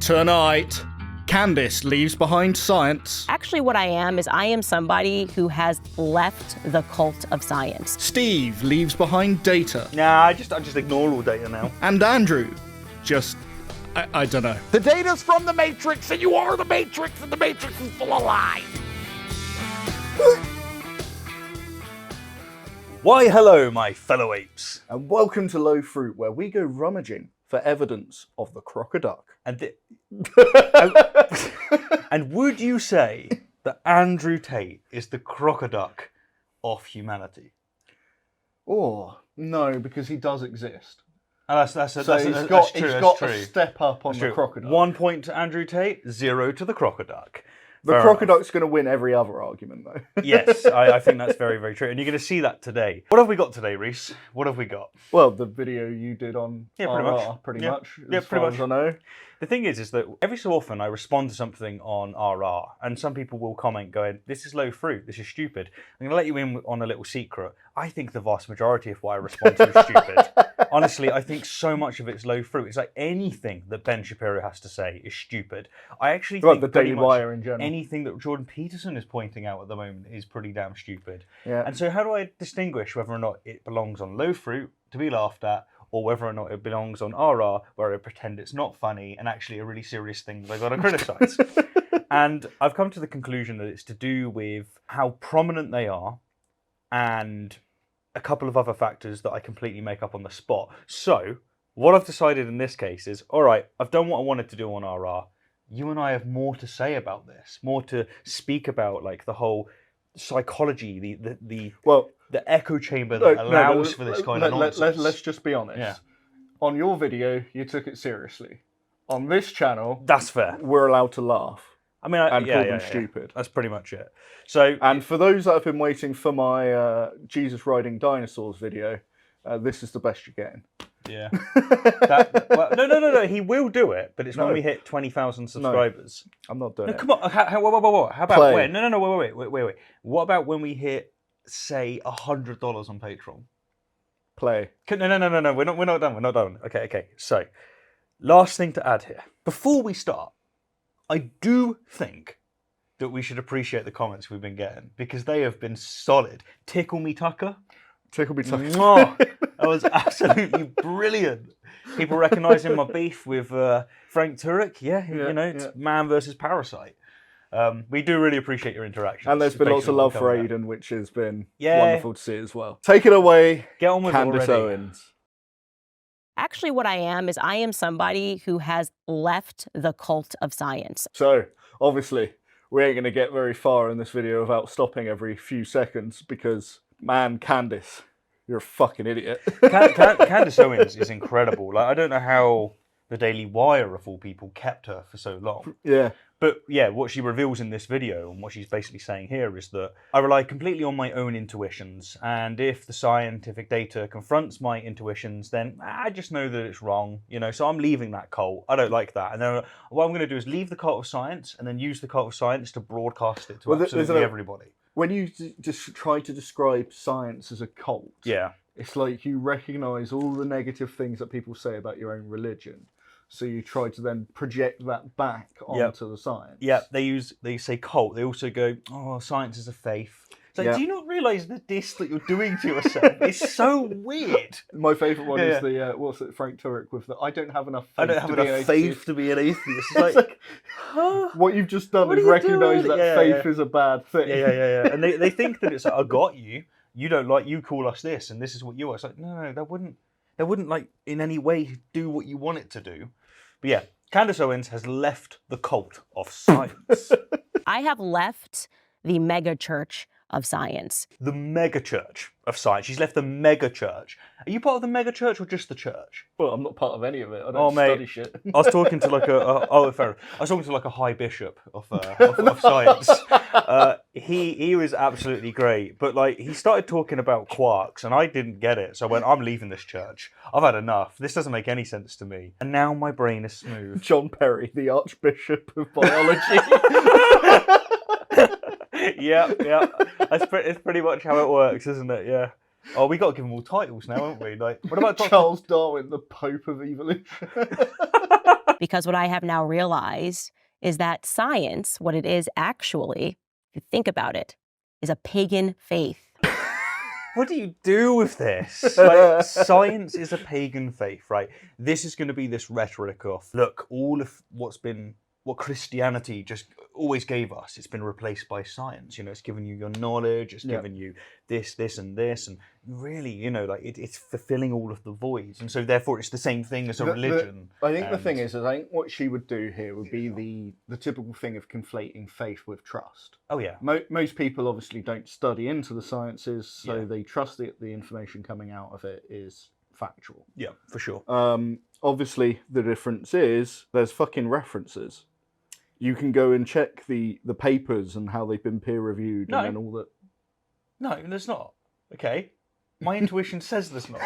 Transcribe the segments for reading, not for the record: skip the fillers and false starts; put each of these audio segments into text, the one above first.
Tonight, Candice leaves behind science. Actually, what I am somebody who has left the cult of science. Steve leaves behind data. Nah, I just ignore all data now. And Andrew I don't know. The data's from the Matrix, and you are the Matrix, and the Matrix is full of lies. Why, hello, my fellow apes. And welcome to Low Fruit, where we go rummaging for evidence of the crocoduck. And would you say that Andrew Tate is the crocoduck of humanity? Oh, no, because he does exist. And that's He's true. got That's a true. step up on That's the true. crocoduck. 1 point to Andrew Tate, 0 to the crocoduck. The Fair crocoduck's going to win every other argument, though. Yes, I think that's very, very true. And you're going to see that today. What have we got today, Reese? What have we got? Well, the video you did on Yeah, pretty RR, much. pretty Yeah. much, Yeah, as pretty far much. as I know. The thing is that every so often I respond to something on RR, and some people will comment going, this is low fruit, this is stupid. I'm going to let you in on a little secret. I think the vast majority of what I respond to is stupid. Honestly, I think so much of it's low fruit. It's like anything that Ben Shapiro has to say is stupid. I actually think the pretty Daily much Wire in general. anything that Jordan Peterson is pointing out at the moment is pretty damn stupid. Yeah. And so how do I distinguish whether or not it belongs on low fruit to be laughed at, or whether or not it belongs on RR, where I pretend it's not funny and actually a really serious thing that I've got to criticise? And I've come to the conclusion that it's to do with how prominent they are and a couple of other factors that I completely make up on the spot. So what I've decided in this case is, all right, I've done what I wanted to do on RR. You and I have more to say about this, more to speak about, like the whole psychology, the echo chamber that allows for this kind of nonsense. Let's just be honest. Yeah. On your video, you took it seriously. On this channel, That's fair. we're allowed to laugh I mean, and call them stupid. That's pretty much it. So, And for those that have been waiting for my Jesus riding dinosaurs video, this is the best you're getting. yeah. No. He will do it, but it's when we hit 20,000 subscribers. I'm not doing No, it. come on. How about Play. when? No. Wait. What about when we hit, say, $100 on Patreon? Play. No. We're not done. Okay. So, last thing to add here. Before we start, I do think that we should appreciate the comments we've been getting because they have been solid. Tickle Me Tucker. Tickle me tucker. Mwah. That was absolutely brilliant. People recognising my beef with Frank Turek. It's Man versus Parasite. We do really appreciate your interaction. And there's been lots of love for Aiden, which has been Yeah. wonderful to see as well. Take it away, Get on with it Candice already. Owens. Actually, what I am somebody who has left the cult of science. So, obviously, we ain't going to get very far in this video without stopping every few seconds because, man, Candice, you're a fucking idiot. Candice Owens is incredible. Like, I don't know how the Daily Wire, of all people, kept her for so long. Yeah. But yeah, what she reveals in this video and what she's basically saying here is that I rely completely on my own intuitions, and if the scientific data confronts my intuitions, then I just know that it's wrong, so I'm leaving that cult. I don't like that. And then what I'm going to do is leave the cult of science and then use the cult of science to broadcast it to absolutely everybody. When you just try to describe science as a cult, Yeah. it's like you recognise all the negative things that people say about your own religion. So you try to then project that back onto the science. Yeah, they say cult. They also go, oh, science is a faith. It's like, do you not realise the diss that you're doing to yourself? It's so weird. My favourite one is the Frank Turek with the I don't have enough faith. I don't have enough faith to be an atheist. It's like, huh? What you've just done is recognise that faith is a bad thing. Yeah. And they think that it's like, I got you. You don't like, you call us this, and this is what you are. It's like, no, that wouldn't like in any way do what you want it to do. But yeah, Candice Owens has left the cult of science. I have left the mega church of science. The mega church of science. She's left the mega church. Are you part of the mega church or just the church? Well, I'm not part of any of it. I don't study shit. I was talking to like a high bishop of science. He was absolutely great, but like he started talking about quarks, and I didn't get it. So I went, I'm leaving this church. I've had enough. This doesn't make any sense to me. And now my brain is smooth. John Perry, the Archbishop of Biology. Yeah. It's pretty much how it works, isn't it? Yeah. Oh, we got to give them all titles now, haven't we? Like, what about Charles Darwin, the Pope of Evolution? Because what I have now realized is that science, what it is actually, if you think about it, is a pagan faith. What do you do with this? Like, science is a pagan faith, right? This is going to be this rhetoric of, look, all of what Christianity just always gave us, it's been replaced by science. You know, it's given you your knowledge, it's given you this, and this, and really, you know, like it's fulfilling all of the voids, and so therefore it's the same thing as a religion. I think the thing is, I think what she would do here would be the typical thing of conflating faith with trust. Oh yeah, Most people obviously don't study into the sciences, so they trust the information coming out of it is factual. yeah, for sure. Obviously, the difference is there's fucking references. You can go and check the papers and how they've been peer reviewed and then all that. No, there's not. Okay, my intuition says there's not.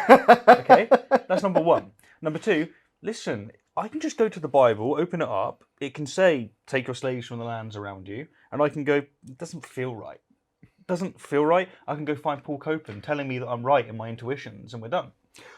Okay, that's number one. Number two, listen, I can just go to the Bible, open it up. It can say, "Take your slaves from the lands around you," and I can go, "It doesn't feel right. It doesn't feel right." I can go find Paul Copen telling me that I'm right in my intuitions, and we're done.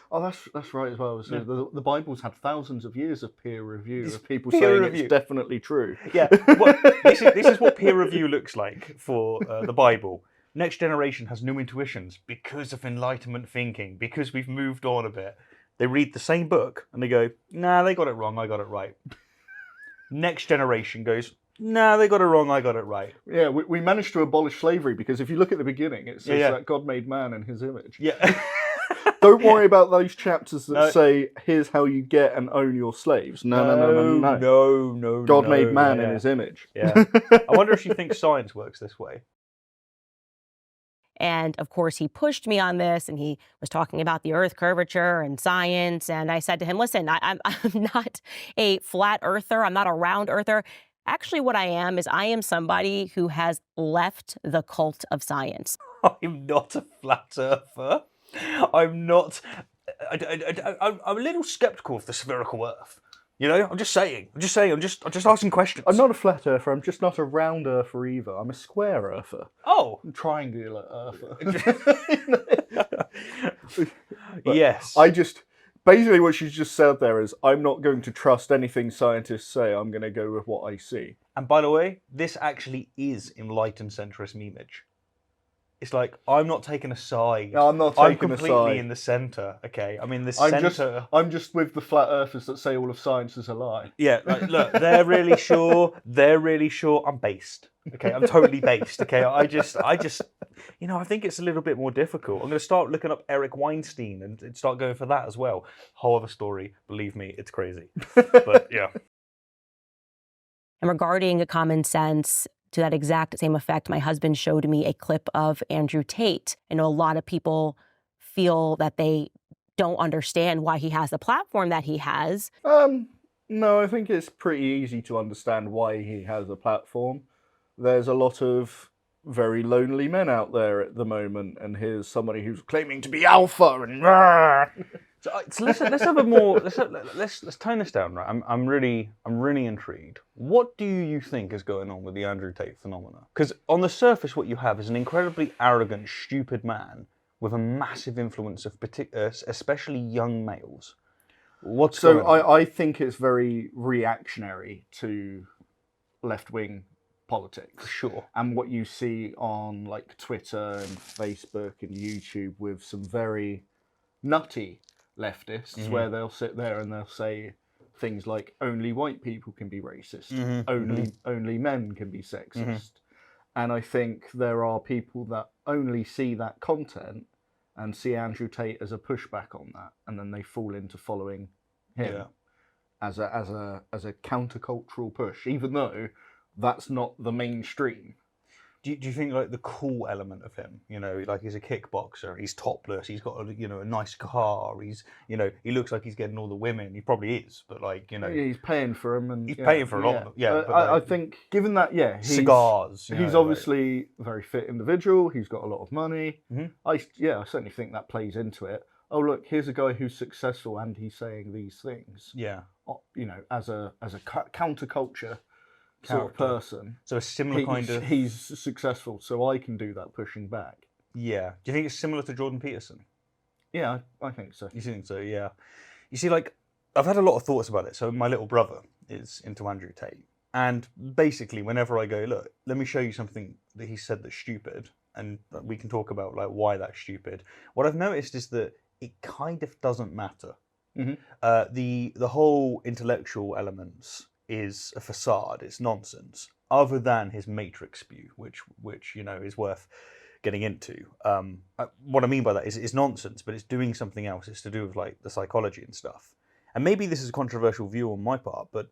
Oh, that's right as well. So the Bible's had thousands of years of peer review of people peer saying review. it's definitely true. Yeah, well, this is what peer review looks like for the Bible. Next generation has new intuitions because of Enlightenment thinking, because we've moved on a bit. They read the same book and they go, "Nah, they got it wrong, I got it right." Next generation goes, "Nah, they got it wrong, I got it right." Yeah, we managed to abolish slavery because if you look at the beginning, it says that God made man in his image. Yeah. Don't worry about those chapters that say, "Here's how you get and own your slaves." No. God made man in his image. Yeah. I wonder if she thinks science works this way. And of course, he pushed me on this, and he was talking about the Earth curvature and science. And I said to him, "Listen, I'm not a flat earther. I'm not a round earther. Actually, what I am is I am somebody who has left the cult of science." I'm not a flat earther. I'm not. I'm a little skeptical of the spherical Earth. You know, I'm just saying. I'm just asking questions. I'm not a flat earther. I'm just not a round earther either. I'm a square earther. Oh, I'm a triangular earther. yes. Basically what she's just said there is, I'm not going to trust anything scientists say. I'm going to go with what I see. And by the way, this actually is enlightened centrist memeage. It's like, I'm not taking a side. No, I'm not taking a I'm completely side. in the centre, okay? I'm in the I'm centre. I'm just with the flat earthers that say all of science is a lie. Yeah, like, look, they're really sure. I'm based. Okay, I'm totally based. Okay, I just, you know, I think it's a little bit more difficult. I'm going to start looking up Eric Weinstein and start going for that as well. Whole other story. Believe me, it's crazy. But yeah. And regarding a common sense, to that exact same effect, my husband showed me a clip of Andrew Tate. I know a lot of people feel that they don't understand why he has the platform that he has. No, I think it's pretty easy to understand why he has a platform. There's a lot of very lonely men out there at the moment, and here's somebody who's claiming to be alpha and So let's have a more let's tone this down, right? I'm really intrigued. What do you think is going on with the Andrew Tate phenomena? Because on the surface, what you have is an incredibly arrogant, stupid man with a massive influence of especially young males. What's going on? I think it's very reactionary to left-wing politics. For sure. And what you see on like Twitter and Facebook and YouTube with some very nutty leftists where they'll sit there and they'll say things like only white people can be racist, only men can be sexist. And I think there are people that only see that content and see Andrew Tate as a pushback on that, and then they fall into following him as a countercultural push, even though that's not the mainstream. Do you think like the cool element of him, you know, like he's a kickboxer, he's topless, he's got a nice car, he looks like he's getting all the women, he probably is, but like, you know, he's paying for them, and he's paying for a lot of them. Yeah, but I think given that, cigars. He's obviously a very fit individual. He's got a lot of money. I certainly think that plays into it. Oh look, here's a guy who's successful and he's saying these things. Yeah, you know, as a counterculture sort of person. So a similar kind of... He's successful, so I can do that pushing back. Yeah. Do you think it's similar to Jordan Peterson? Yeah, I think so. You think so, yeah. You see, like, I've had a lot of thoughts about it. So my little brother is into Andrew Tate. And basically, whenever I go, look, let me show you something that he said that's stupid, and we can talk about like why that's stupid. What I've noticed is that it kind of doesn't matter. The whole intellectual elements is a facade. It's nonsense. Other than his Matrix spew, which you know is worth getting into. What I mean by that is it's nonsense, but it's doing something else. It's to do with like the psychology and stuff. And maybe this is a controversial view on my part, but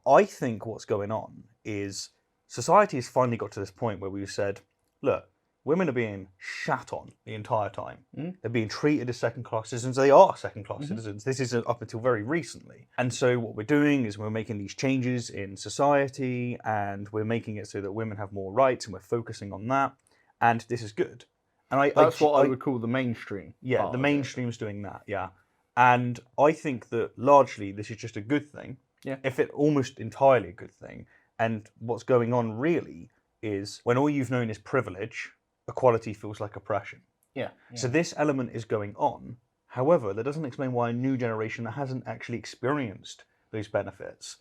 I think what's going on is society has finally got to this point where we've said, look, women are being shat on the entire time. They're being treated as second-class citizens. They are second-class citizens. This is up until very recently. And so what we're doing is we're making these changes in society, and we're making it so that women have more rights, and we're focusing on that. And this is good. And That's what I would call the mainstream. Yeah, the mainstream's doing that, yeah. And I think that largely this is just a good thing. Yeah. If it almost entirely a good thing. And what's going on really is when all you've known is privilege, equality feels like oppression. Yeah. So this element is going on. However, that doesn't explain why a new generation that hasn't actually experienced those benefits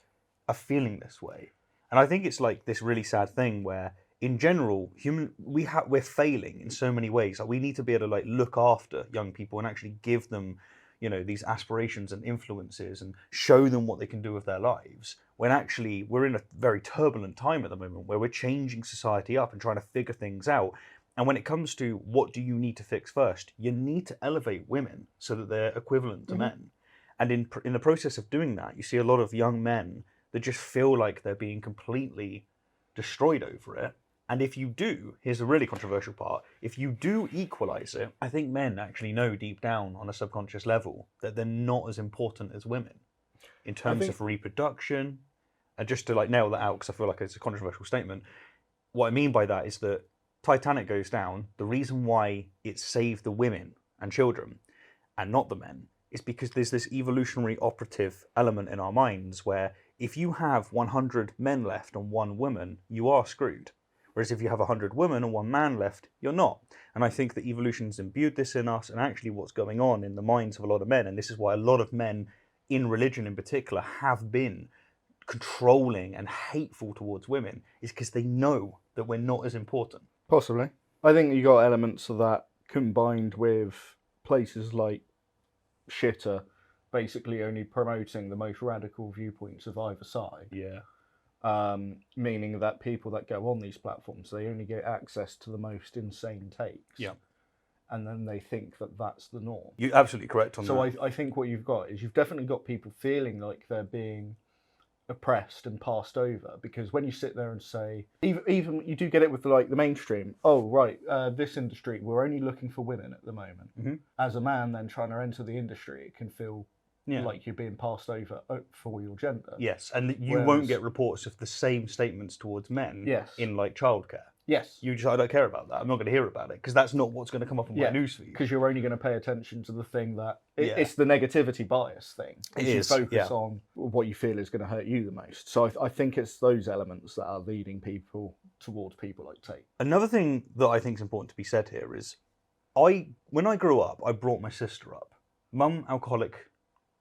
are feeling this way. And I think it's like this really sad thing where in general, we're failing in so many ways. Like we need to be able to like look after young people and actually give them, you know, these aspirations and influences and show them what they can do with their lives. When actually we're in a very turbulent time at the moment where we're changing society up and trying to figure things out. And when it comes to what do you need to fix first, you need to elevate women so that they're equivalent to men. And in the process of doing that, you see a lot of young men that just feel like they're being completely destroyed over it. And if you do, here's a really controversial part, if you do equalize it, I think men actually know deep down on a subconscious level that they're not as important as women in terms of reproduction. And just to like nail that out, because I feel like it's a controversial statement, what I mean by that is that Titanic goes down, the reason why it saved the women and children and not the men is because there's this evolutionary operative element in our minds where if you have 100 men left and 1 woman, you are screwed. Whereas if you have 100 women and 1 man left, you're not. And I think that evolution's imbued this in us, and actually what's going on in the minds of a lot of men, and this is why a lot of men in religion in particular have been controlling and hateful towards women, is because they know that we're not as important. Possibly. I think you got elements of that combined with places like Shitter basically only promoting the most radical viewpoints of either side. Yeah. Meaning that people that go on these platforms, they only get access to the most insane takes. Yeah. And then they think that that's the norm. You're absolutely correct on that. So I think what you've got is you've definitely got people feeling like they're being oppressed and passed over, because when you sit there and say, even you do get it with like the mainstream, oh right, this industry, we're only looking for women at the moment. As a man then trying to enter the industry, it can feel like you're being passed over for your gender. Yes, and you won't get reports of the same statements towards men in like childcare. Yes. You just, I don't care about that. I'm not going to hear about it because that's not what's going to come up on my newsfeed. Because you're only going to pay attention to the thing that it's the negativity bias thing. It is. You focus on what you feel is going to hurt you the most. So I think it's those elements that are leading people towards people like Tate. Another thing that I think is important to be said here is, when I grew up, I brought my sister up. Mum, alcoholic,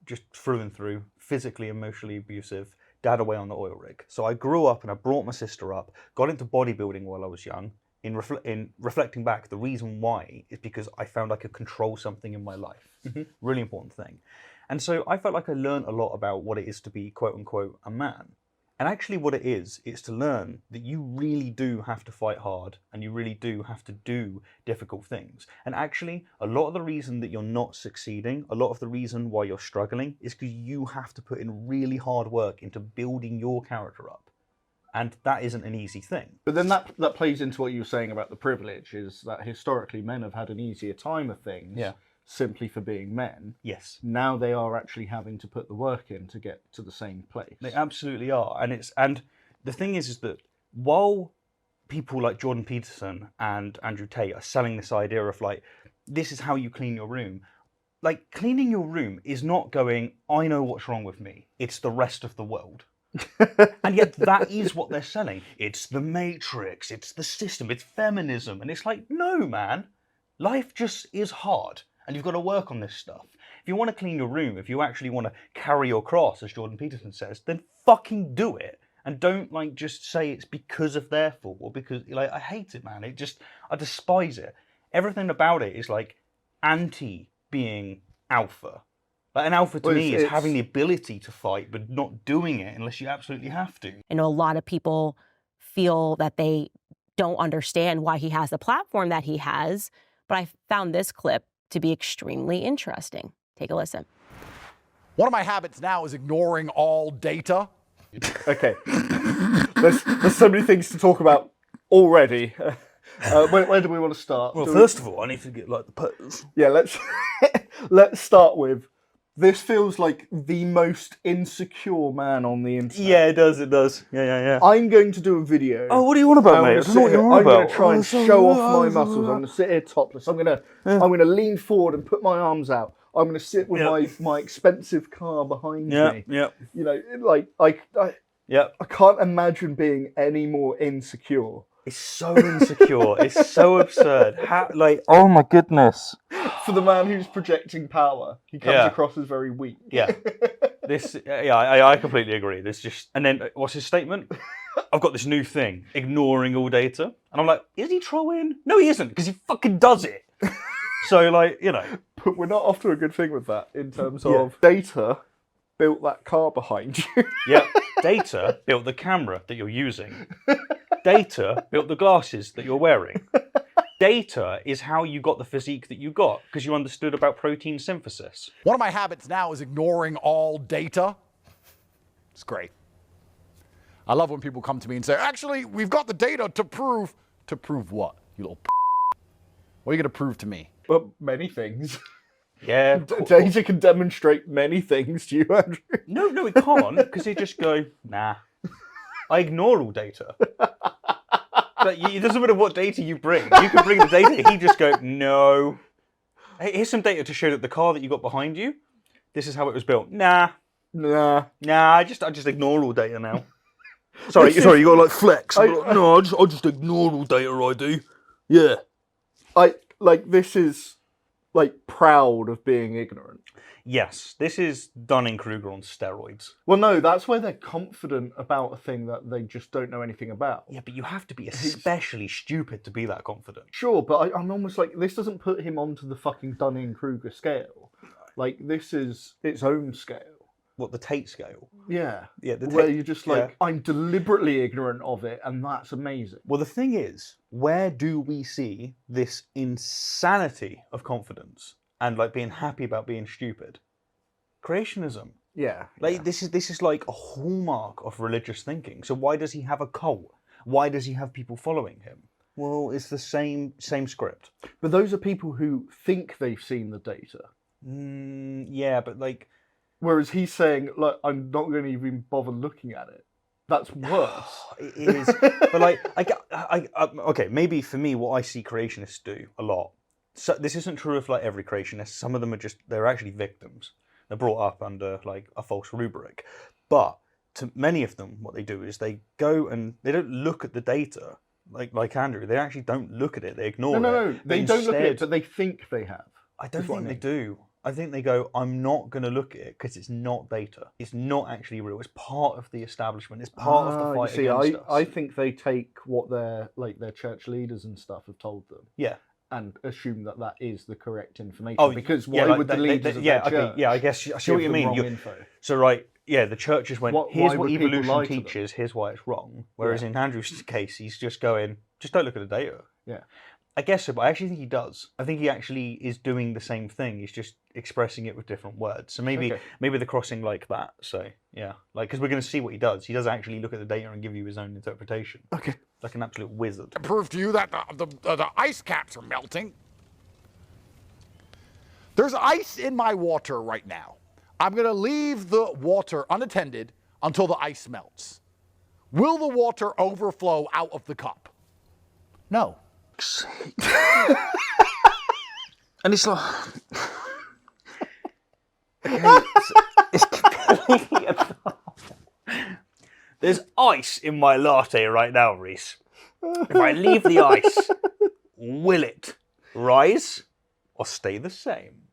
just through and through, physically, emotionally abusive. Dad away on the oil rig. So I grew up and I brought my sister up, got into bodybuilding while I was young. In reflecting back, the reason why is because I found I could control something in my life. Really important thing. And so I felt like I learned a lot about what it is to be quote unquote a man. And actually what it is to learn that you really do have to fight hard and you really do have to do difficult things. And actually, a lot of the reason that you're not succeeding, a lot of the reason why you're struggling is because you have to put in really hard work into building your character up. And that isn't an easy thing. But then that plays into what you were saying about the privilege, is that historically men have had an easier time of things. Simply for being men. Yes. Now they are actually having to put the work in to get to the same place. They absolutely are. And the thing is that while people like Jordan Peterson and Andrew Tate are selling this idea of like, this is how you clean your room. Like, cleaning your room is not going, I know what's wrong with me. It's the rest of the world. And yet that is what they're selling. It's the Matrix. It's the system. It's feminism. And it's like, no, man. Life just is hard. And you've got to work on this stuff. If you want to clean your room, if you actually want to carry your cross, as Jordan Peterson says, then fucking do it. And don't like just say it's because of their fault or because like I hate it, man. I despise it. Everything about it is like anti being alpha. Like an alpha to me is having the ability to fight, but not doing it unless you absolutely have to. I know a lot of people feel that they don't understand why he has the platform that he has, but I found this clip to be extremely interesting. Take a listen. One of my habits now is ignoring all data. Okay. There's so many things to talk about already. Where do we want to start? Well, first of all, I need to get like the pose. Yeah, let's start with. This feels like the most insecure man on the internet. Yeah, it does. Yeah. I'm going to do a video. Oh, what are you on about, mate? I don't know what you're on I'm about. going to try and show off my muscles. I'm going to sit here topless. I'm going to lean forward and put my arms out. I'm going to sit with my expensive car behind me. Yeah. You know, like I can't imagine being any more insecure. It's so insecure. It's so absurd. Oh my goodness. For the man who's projecting power, he comes across as very weak. Yeah. I completely agree. And then what's his statement? I've got this new thing, ignoring all data. And I'm like, is he trolling? No, he isn't, because he fucking does it. So, like, you know. But we're not off to a good thing with that in terms of data built that car behind you. Yeah. Data built the camera that you're using. Data built the glasses that you're wearing. Data is how you got the physique that you got, because you understood about protein synthesis. One of my habits now is ignoring all data. It's great. I love when people come to me and say, actually, we've got the data to prove. To prove what, you little p***? What are you going to prove to me? But many things. Yeah. Data can demonstrate many things to you, Andrew. No, it can't, because they just go, nah. I ignore all data. But it doesn't matter what data you bring. You can bring the data, he just go, no. Hey, here's some data to show that the car that you got behind you, this is how it was built. Nah, I just ignore all data now. Sorry, you got to like flex. No, I just ignore all data, I do. Yeah. This is like proud of being ignorant. Yes, this is Dunning-Kruger on steroids. Well, no, that's where they're confident about a thing that they just don't know anything about. Yeah, but you have to be especially stupid to be that confident. Sure, but I'm almost like, this doesn't put him onto the fucking Dunning-Kruger scale. Like, this is its own scale. What, the Tate scale? Yeah. Yeah, where you're just like, I'm deliberately ignorant of it, and that's amazing. Well, the thing is, where do we see this insanity of confidence and like being happy about being stupid? Creationism. Yeah. This is like a hallmark of religious thinking. So why does he have a cult? Why does he have people following him? Well, it's the same script. But those are people who think they've seen the data. Yeah, but like... Whereas he's saying, look, I'm not going to even bother looking at it. That's worse. It is. But like, okay, maybe for me, what I see creationists do a lot. So this isn't true of like every creationist. Some of them they're actually victims. They're brought up under like a false rubric. But to many of them, what they do is they go and they don't look at the data. Like Andrew, they actually don't look at it. They ignore it. No. They don't look at it, but they think they have. I don't think they do. I think they go, I'm not going to look at it because it's not data. It's not actually real. It's part of the establishment. It's part of the fight against us. I think they take what their church leaders and stuff have told them. Yeah. And assume that is the correct information. Oh, because why would the leaders of their church I guess I see what you mean. Info? So the churches went, here's what evolution teaches, here's why it's wrong. Whereas in Andrew's case, he's just going, just don't look at the data. Yeah. I guess so, but I actually think he does. I think he actually is doing the same thing. He's just expressing it with different words. So maybe they're crossing like that. So yeah, because we're going to see what he does. He does actually look at the data and give you his own interpretation. Okay. Like an absolute wizard. To prove to you that the ice caps are melting. There's ice in my water right now. I'm going to leave the water unattended until the ice melts. Will the water overflow out of the cup? No. And it's like... it's completely There's ice in my latte right now, Reese. If I leave the ice, will it rise or stay the same?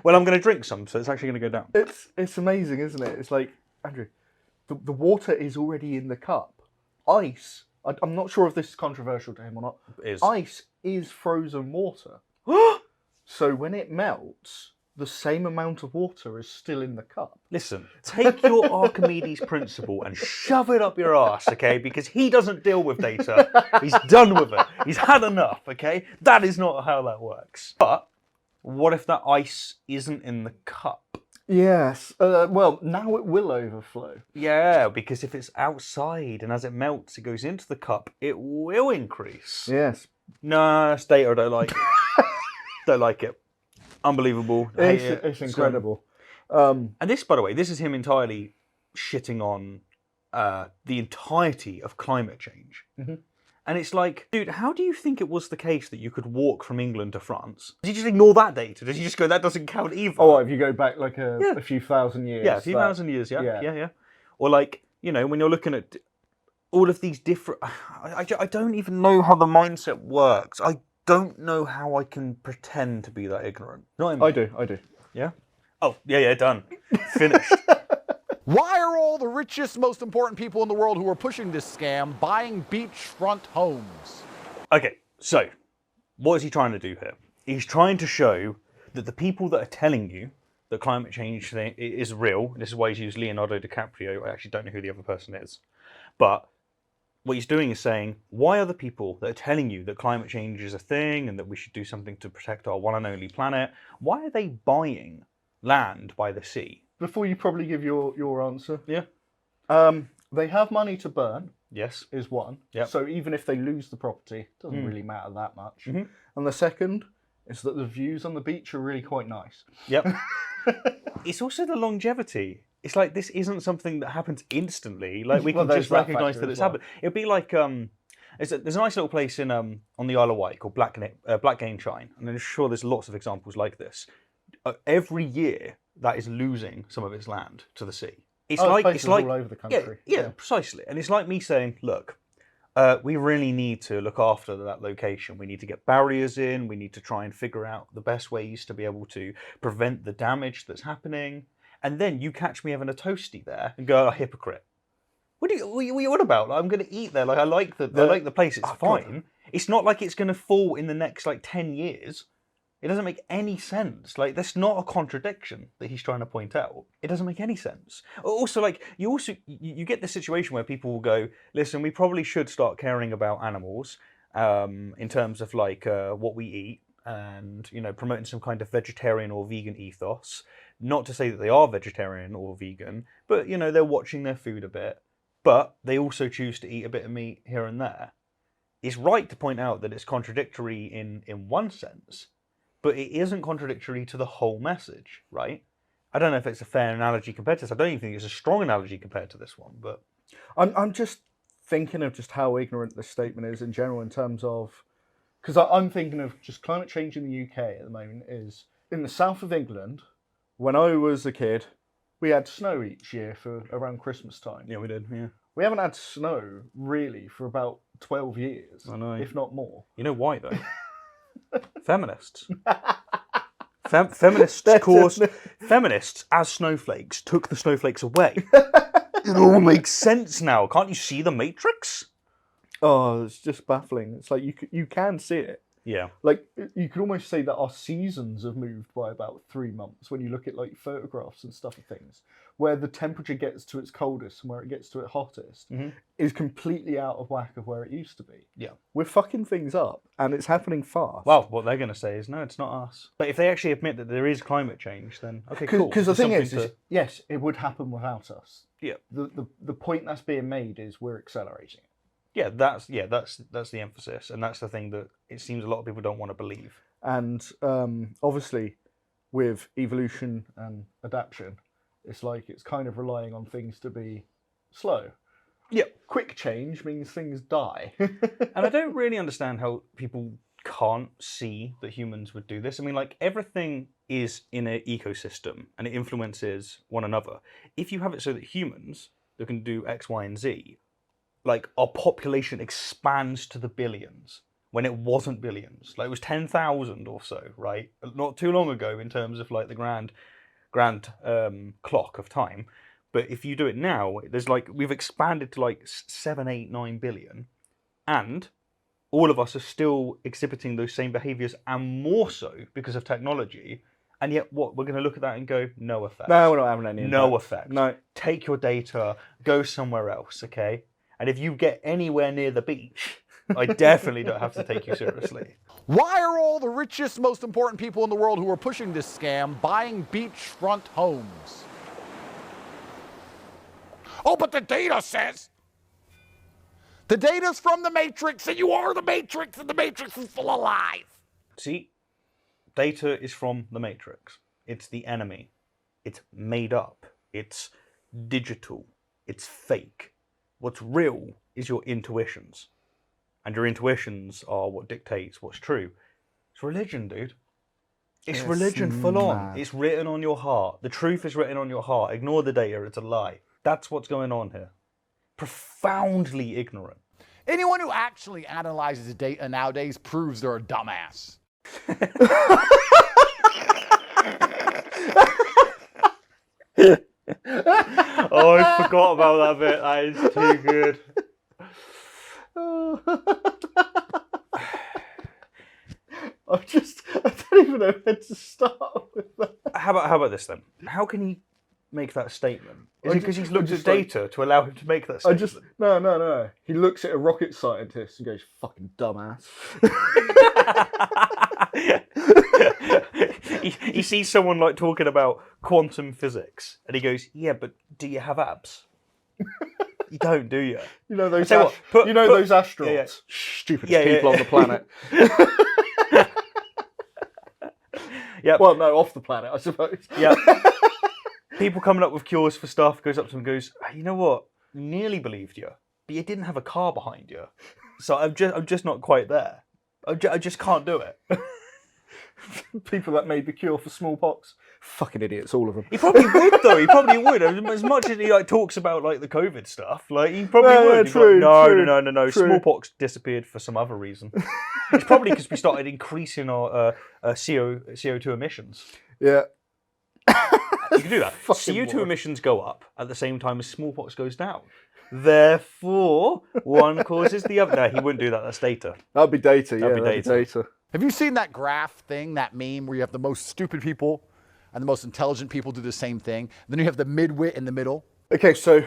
Well, I'm going to drink some, so it's actually going to go down. It's amazing, isn't it? It's like, Andrew, the water is already in the cup. Ice, I'm not sure if this is controversial to him or not. Is. Ice is frozen water. So when it melts, the same amount of water is still in the cup. Listen, take your Archimedes principle and shove it up your arse, okay? Because he doesn't deal with data. He's done with it. He's had enough, okay? That is not how that works. But what if that ice isn't in the cup? Yes. Well, now it will overflow. Yeah, because if it's outside and as it melts, it goes into the cup, it will increase. Yes. Nah, that's data I don't like. Don't like it. Unbelievable. Hate it. It's incredible. And this, by the way, this is him entirely shitting on the entirety of climate change. Mm-hmm. And it's like, dude, how do you think it was the case that you could walk from England to France? Did you just ignore that data? Did you just go, that doesn't count either? Oh, if you go back like a few thousand years. Yeah, a few thousand years, yeah. Or like, you know, when you're looking at all of these different... I don't even know how the mindset works. I don't know how I can pretend to be that ignorant. Not in me. I do. Yeah? Oh, yeah, done. Finished. Why are all the richest, most important people in the world who are pushing this scam buying beachfront homes? Okay, so what is he trying to do here? He's trying to show that the people that are telling you that climate change is real, this is why he's used Leonardo DiCaprio, I actually don't know who the other person is, but what he's doing is saying, why are the people that are telling you that climate change is a thing and that we should do something to protect our one and only planet, why are they buying land by the sea? Before you probably give your answer. Yeah. They have money to burn, Yes. is one. Yep. So even if they lose the property, it doesn't really matter that much. And the second is that the views on the beach are really quite nice. Yep. It's also the longevity. It's like this isn't something that happens instantly. Like we can Well, just there's that recognise factor that as it's well. happened. It'd be like there's a nice little place in on the Isle of Wight called Blackgate Chine, and I'm sure there's lots of examples like this. Every year that is losing some of its land to the sea. It's places like all over the country. Yeah, precisely. And it's like me saying, look, we really need to look after that location. We need to get barriers in. We need to try and figure out the best ways to be able to prevent the damage that's happening. And then you catch me having a toasty there and go, hypocrite. What are you on about? Like, I'm going to eat there. Like I like the place. It's fine. It's not like it's going to fall in the next 10 years. It doesn't make any sense. Like that's not a contradiction that he's trying to point out. It doesn't make any sense. Also, you get the situation where people will go, listen, we probably should start caring about animals in terms of what we eat and promoting some kind of vegetarian or vegan ethos. Not to say that they are vegetarian or vegan, but they're watching their food a bit. But they also choose to eat a bit of meat here and there. It's right to point out that it's contradictory in one sense, but it isn't contradictory to the whole message, right? I don't know if it's a fair analogy compared to this. I don't even think it's a strong analogy compared to this one, but I'm just thinking of just how ignorant this statement is in general in terms of, because I'm thinking of just climate change in the UK at the moment is in the south of England. When I was a kid, we had snow each year for around Christmas time. yeah, we did. Yeah, We haven't had snow really for about 12 years, I know. if not more. You know why though? Feminists. Feminists as snowflakes took the snowflakes away. It all makes sense now. Can't you see the Matrix? Oh, it's just baffling. It's like you can see it. Yeah. Like you could almost say that our seasons have moved by about 3 months when you look at photographs and stuff of things, where the temperature gets to its coldest and where it gets to its hottest is completely out of whack of where it used to be. Yeah. We're fucking things up and it's happening fast. Well, what they're going to say is, no, it's not us. But if they actually admit that there is climate change, then okay, cool. Because the There's thing is, something yes, it would happen without us. Yeah. The point that's being made is we're accelerating it. Yeah, that's the emphasis, and that's the thing that it seems a lot of people don't want to believe. And obviously, with evolution and adaptation, it's kind of relying on things to be slow. Yeah. Quick change means things die. And I don't really understand how people can't see that humans would do this. I mean, everything is in an ecosystem and it influences one another. If you have it so that humans that can do X, Y, and Z, our population expands to the billions when it wasn't billions. Like it was 10,000 or so, right? Not too long ago in terms of like the grand clock of time. But if you do it now, there's like we've expanded to like 7, 8, 9 billion, and all of us are still exhibiting those same behaviors and more so because of technology. And yet, what we're going to look at that and go, no effect. No, we're not having any. No impact. effect. No. Take your data, go somewhere else, okay? And if you get anywhere near the beach, I definitely don't have to take you seriously. Why are all the richest, most important people in the world who are pushing this scam buying beachfront homes? Oh, but the data says The data's from the Matrix. that you are the Matrix and the Matrix is full of lies. See, data is from the Matrix. It's the enemy. It's made up. It's digital. It's fake. What's real is your intuitions. And your intuitions are what dictates what's true. It's religion, dude. It's religion full on. mad. It's written on your heart. The truth is written on your heart. Ignore the data, it's a lie. That's what's going on here. Profoundly ignorant. Anyone who actually analyzes the data nowadays proves they're a dumbass. Oh, I forgot about that bit. That is too good. I don't even know where to start with that. How about this then? How can he make that statement? Is it because he's looked at just like- data to allow him to make that I statement? just no. He looks at a rocket scientist and goes, "Fucking dumbass." he sees someone like talking about quantum physics, and he goes, "Yeah, but do you have abs? You don't, do you?" You know those. tell you what, those astronauts. yeah. Stupidest Yeah, people on the planet. Yeah. Well, no, off the planet, I suppose. Yeah. People coming up with cures for stuff, goes up to him and goes, "You know what? Nearly believed you, but you didn't have a car behind you. So I'm just not quite there. I just can't do it." People that made the cure for smallpox, fucking idiots, all of them. He probably would though. He probably would. As much as he like talks about like the COVID stuff, like he probably Yeah, would. yeah, He's true, like, true, no. true. Smallpox disappeared for some other reason. It's probably because we started increasing our CO2 emissions. Yeah. You can do that. Fucking CO2 war. emissions go up at the same time as smallpox goes down. Therefore, one causes the other. No, he wouldn't do that. That's data. That'd be data. That'd Yeah, be that'd be data. data. Have you seen that graph thing, that meme, where you have the most stupid people and the most intelligent people do the same thing? Then you have the midwit in the middle. Okay, so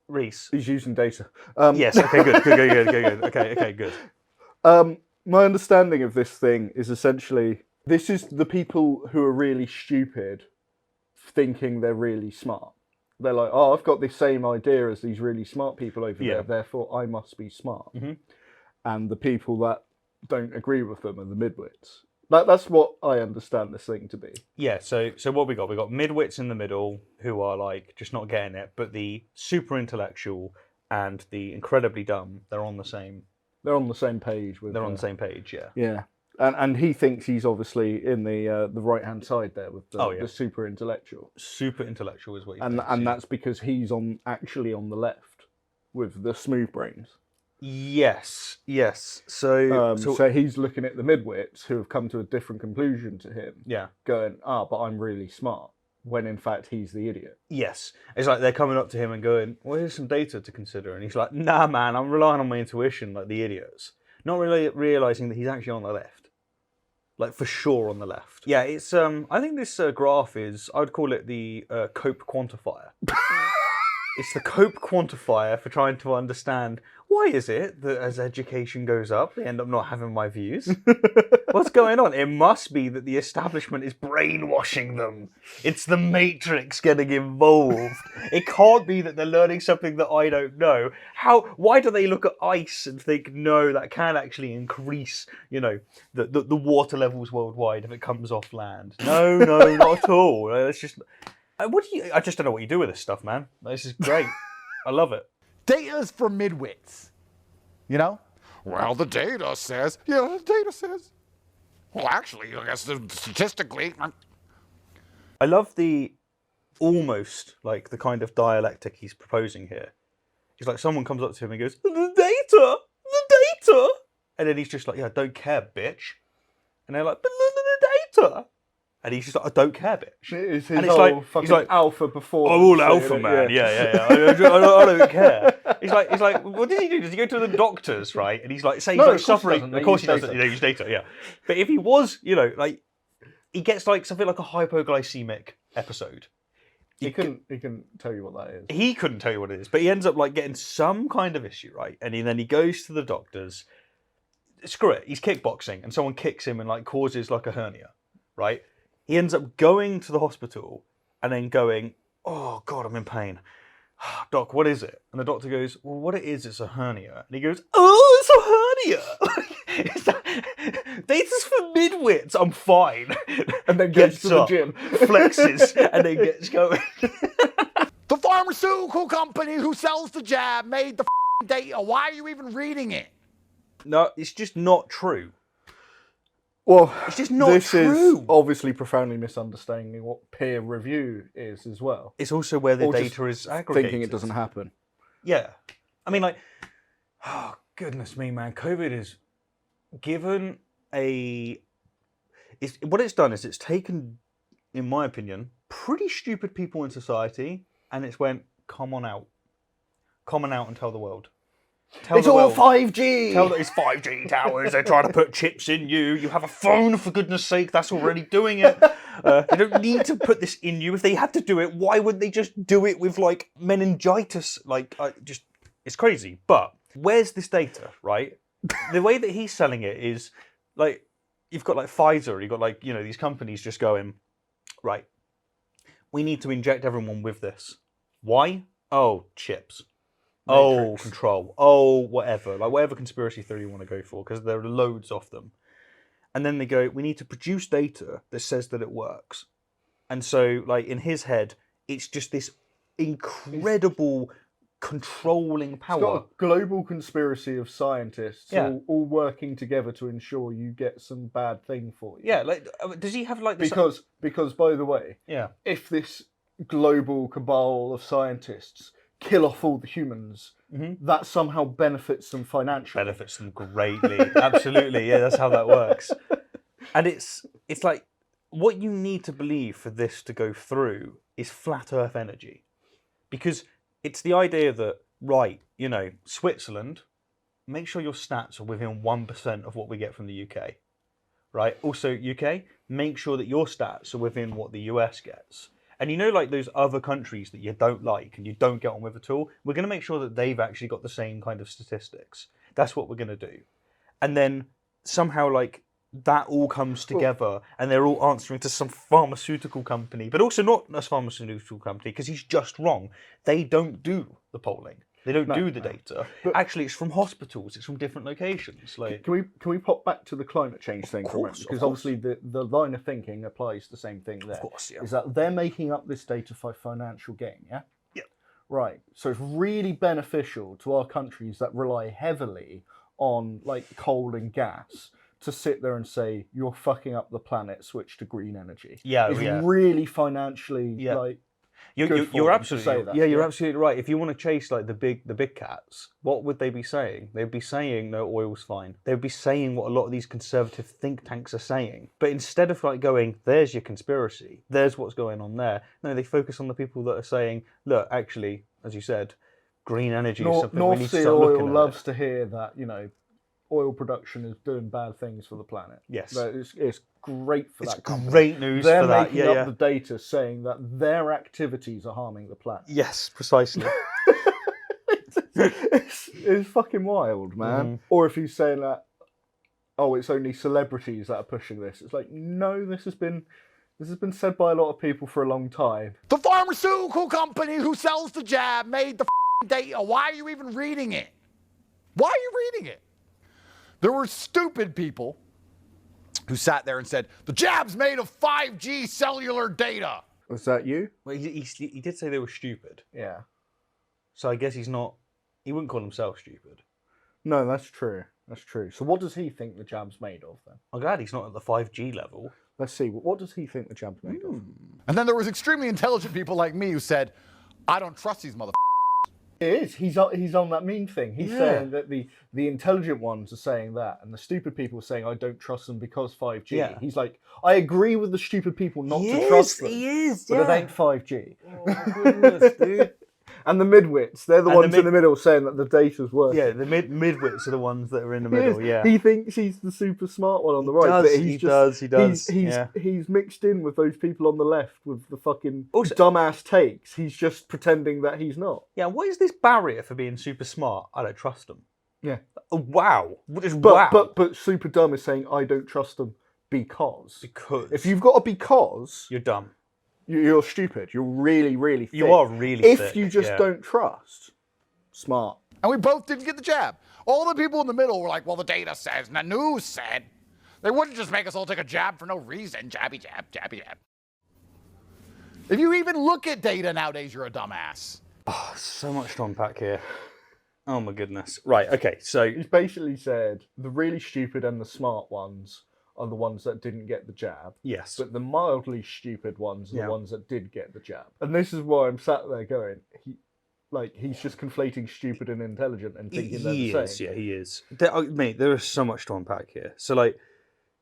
Reese. he's using data. Yes. Okay. Good. Okay. Good. My understanding of this thing is essentially this is the people who are really stupid thinking they're really smart. They're like, "Oh, I've got the same idea as these really smart people over Yeah. there, therefore I must be smart." Mhm. And the people that don't agree with them are the midwits. That's what I understand this thing to be. Yeah, so what we got? We got midwits in the middle who are like just not getting it, but the super intellectual and the incredibly dumb, they're on the same page with. they're on the same page, yeah. Yeah, and he thinks he's obviously in the right hand side there with the, Oh, yeah. the super intellectual, Super intellectual is what he and thinks, yeah. that's because he's actually on the left with the smooth brains. Yes. So So he's looking at the midwits who have come to a different conclusion to him, yeah. going, "But I'm really smart," when in fact he's the idiot. Yes. It's like they're coming up to him and going, "Well, here's some data to consider." And he's like, "Nah, man, I'm relying on my intuition like the idiots." Not really realizing that he's actually on the left. Like for sure on the left. Yeah, it's I think this graph is, I would call it the cope quantifier. It's the cope quantifier for trying to understand why is it that as education goes up, they end up not having my views? What's going on? It must be that the establishment is brainwashing them. It's the Matrix getting involved. It can't be that they're learning something that I don't know. Why do they look at ice and think, no, that can actually increase, the water levels worldwide if it comes off land? No, not at all. It's just... I just don't know what you do with this stuff, man. This is great. I love it. Data's for midwits. You know? Well, the data says. Yeah, the data says. Well, actually, I guess statistically. I love the almost like the kind of dialectic he's proposing here. It's like someone comes up to him and goes, "The data! And then he's just like, yeah, I don't care, bitch. And they're like, but look at the data. And he's just like, I don't care, bitch. It's his And it's whole like- fucking he's like, alpha before. I'm all alpha, man. Yeah. I don't care. He's like, what does he do? Does he go to the doctors, right? And he's like, say he's No, like of course he suffering. doesn't. Of They course he use doesn't. data. They use data, yeah. But if he was, like, he gets like something like a hypoglycemic episode. He couldn't tell you what that is. He couldn't tell you what it is, but he ends up like getting some kind of issue, right? And then he goes to the doctors. Screw it, he's kickboxing, and someone kicks him and like causes like a hernia, right? He ends up going to the hospital and then going, "Oh God, I'm in pain. Doc, what is it?" And the doctor goes, "Well, what it is, it's a hernia." And he goes, "Oh, it's a hernia. Data's for midwits. I'm fine." And then gets to the up, gym. flexes, and then gets going. The pharmaceutical company who sells the jab made the data. Why are you even reading it? No, it's just not true. Well, It's just not this true. is obviously profoundly misunderstanding what peer review is as well. It's also where the Or just data is aggregated. Thinking it doesn't happen. Yeah. I mean, like, oh, goodness me, man. COVID is given what it's done is it's taken, in my opinion, pretty stupid people in society and it's went, come on out. Come on out and tell the world. Tell It's the all world. 5G! Tell that it's 5G towers. They're trying to put chips in you. You have a phone, for goodness sake. That's already doing it. They don't need to put this in you. If they had to do it, why would they just do it with like meningitis? Like, it's crazy. But where's this data, right? The way that he's selling it is like you've got like Pfizer. You've got like these companies just going, right. We need to inject everyone with this. Why? Oh, chips. Oh, Matrix. control. Oh, whatever. Like whatever conspiracy theory you want to go for, because there are loads of them. And then they go, we need to produce data that says that it works. And so, like in his head, it's just this incredible controlling power. It's got a global conspiracy of scientists Yeah. all working together to ensure you get some bad thing for you. Yeah, like does he have like this? Because by the way, Yeah. if this global cabal of scientists kill off all the humans, that somehow benefits them financially. Benefits them greatly. Absolutely, yeah, that's how that works. And it's like what you need to believe for this to go through is flat Earth energy, because it's the idea that Switzerland, make sure your stats are within 1% of what we get from the UK, right? Also UK, make sure that your stats are within what the US gets. And like those other countries that you don't like and you don't get on with at all, we're going to make sure that they've actually got the same kind of statistics. That's what we're going to do. And then somehow like that all comes together and they're all answering to some pharmaceutical company, but also not a pharmaceutical company because he's just wrong. They don't do the polling. They don't do the data. Actually, it's from hospitals. It's from different locations. Like, Can we pop back to the climate change thing for a course, minute? of Because course. obviously the line of thinking applies the same thing there. Of course, yeah. Is that they're making up this data for financial gain, yeah? Yeah. Right. So it's really beneficial to our countries that rely heavily on like coal and gas to sit there and say, you're fucking up the planet, switch to green energy. Yeah, It's yeah. really financially Yeah. like You're good for you're them to absolutely say that, you're yeah. absolutely right. If you want to chase like the big cats, what would they be saying? They'd be saying no, oil's fine. They'd be saying what a lot of these conservative think tanks are saying. But instead of like going, there's your conspiracy, there's what's going on there. No, they focus on the people that are saying, look, actually, as you said, green energy is something we need North to Sea start looking Oil at. loves to hear that, oil production is doing bad things for the planet. Yes. But it's great for It's that company. great news They're for that. making Yeah, up yeah. the data saying that their activities are harming the planet. Yes, precisely. It's fucking wild, man. Mm-hmm. Or if he's saying that, oh, it's only celebrities that are pushing this. It's like, no, this has been said by a lot of people for a long time. The pharmaceutical company who sells the jab made the data. Why are you even reading it? Why are you reading it? There were stupid people who sat there and said, the jab's made of 5G cellular data. Was that you? Well, he did say they were stupid. Yeah. So I guess he wouldn't call himself stupid. No, that's true. That's true. So what does he think the jab's made of then? I'm glad he's not at the 5G level. Let's see. What does he think the jab's made of? And then there was extremely intelligent people like me who said, I don't trust these motherfuckers. It is. He's on that meme thing. He's Yeah. saying that the intelligent ones are saying that, and the stupid people are saying I don't trust them because 5G. Yeah. He's like, I agree with the stupid people not He to is, trust them, he is, but it yeah. ain't 5G. Oh my goodness, dude. And the midwits, they're the And the ones in the middle saying that the data's working. Yeah, the midwits are the ones that are in the middle. He is. Yeah, He thinks he's the super smart one on the right, does, but he's he just, does, He's yeah. he's mixed in with those people on the left with the fucking Also- dumbass takes. He's just pretending that he's not. yeah. What is this barrier for being super smart? I don't trust them. Yeah. Oh, wow. Just But wow. but super dumb is saying I don't trust them because because if you've got a because, you're dumb. you're stupid. You're really, really thick. You are really If thick, you just yeah. don't trust, smart. And we both didn't get the jab. All the people in the middle were like, well, the data says, and the news said. They wouldn't just make us all take a jab for no reason. Jabby jab, jabby jab. If you even look at data nowadays, you're a dumbass. So much to unpack here. Oh my goodness. Right. Okay. So He's basically said the really stupid and the smart ones are the ones that didn't get the jab. yes. But the mildly stupid ones are Yeah. the ones that did get the jab. And this is why I'm sat there going, he's just conflating stupid and intelligent and thinking they're he the is. same. Yeah, he is. Mate, there is so much to unpack here. So like,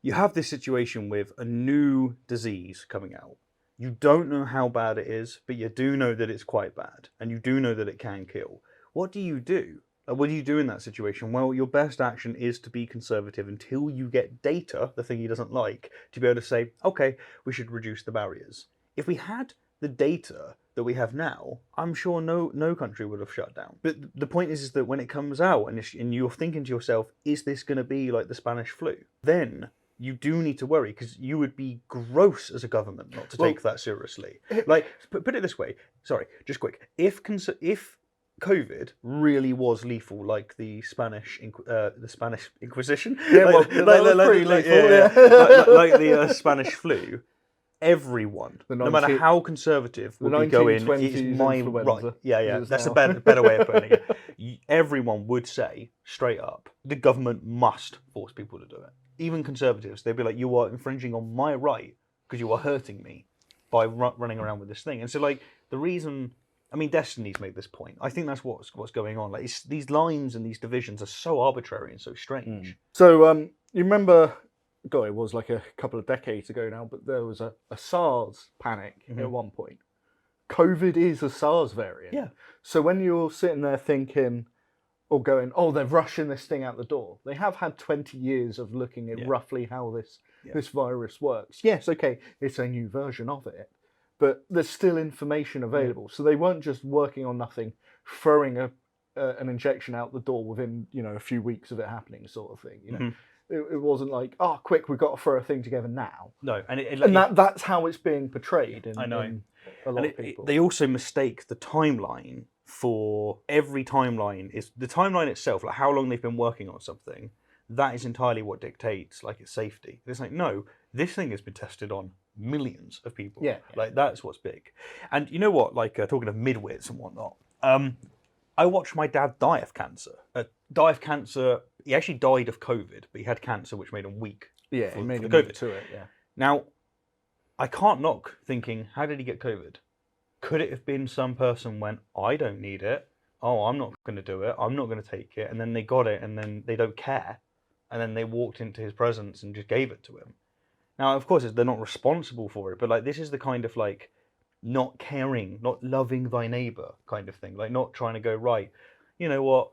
you have this situation with a new disease coming out. You don't know how bad it is, but you do know that it's quite bad, and you do know that it can kill. What do you do? What do you do in that situation? Well, your best action is to be conservative until you get data, the thing he doesn't like, to be able to say, okay, we should reduce the barriers. If we had the data that we have now, I'm sure no country would have shut down. But the point is that when it comes out and you're thinking to yourself, is this going to be like the Spanish flu? Then you do need to worry, because you would be gross as a government not to take that seriously. Like, put it this way. Sorry, just quick. If COVID really was lethal, like the Spanish Inquisition, Yeah, well, that was pretty lethal, like the Spanish flu. Everyone, no matter how conservative, would be going. It's my influenza right. Yeah, is that's a now. better way of putting it. Everyone would say straight up, the government must force people to do it. Even conservatives, they'd be like, "You are infringing on my right because you are hurting me by running around with this thing." And so, like, the reason. I mean, Destiny's made this point. I think that's what's going on. Like, these lines and these divisions are so arbitrary and so strange. So you remember, God, it was like a couple of decades ago now, but there was a SARS panic at one point. COVID is a SARS variant. Yeah. So when you're sitting there thinking or going, oh, they're rushing this thing out the door, they have had 20 years of looking at roughly how this virus works. Yes, okay, it's a new version of it, but there's still information available. So they weren't just working on nothing, throwing an injection out the door within a few weeks of it happening, sort of thing. It wasn't like, oh, quick, we've got to throw a thing together now. No, And that's how it's being portrayed in, I know. in a lot of people. They also mistake the timeline for every timeline. Is the timeline itself, like how long they've been working on something, that is entirely what dictates like its safety. It's like, no, this thing has been tested on millions of people. Yeah. Like, that's what's big. And you know what, like talking of midwits and whatnot, I watched my dad die of cancer. He actually died of COVID, but he had cancer which made him weak. Yeah, for it made the him COVID. to it, yeah. Now, I can't knock thinking, how did he get COVID? Could it have been some person went, I don't need it. Oh, I'm not going to do it. I'm not going to take it. And then they got it and then they don't care. And then they walked into his presence and just gave it to him. Now, of course, they're not responsible for it, but like this is the kind of like not caring, not loving thy neighbor kind of thing. Like not trying to go, right, you know what?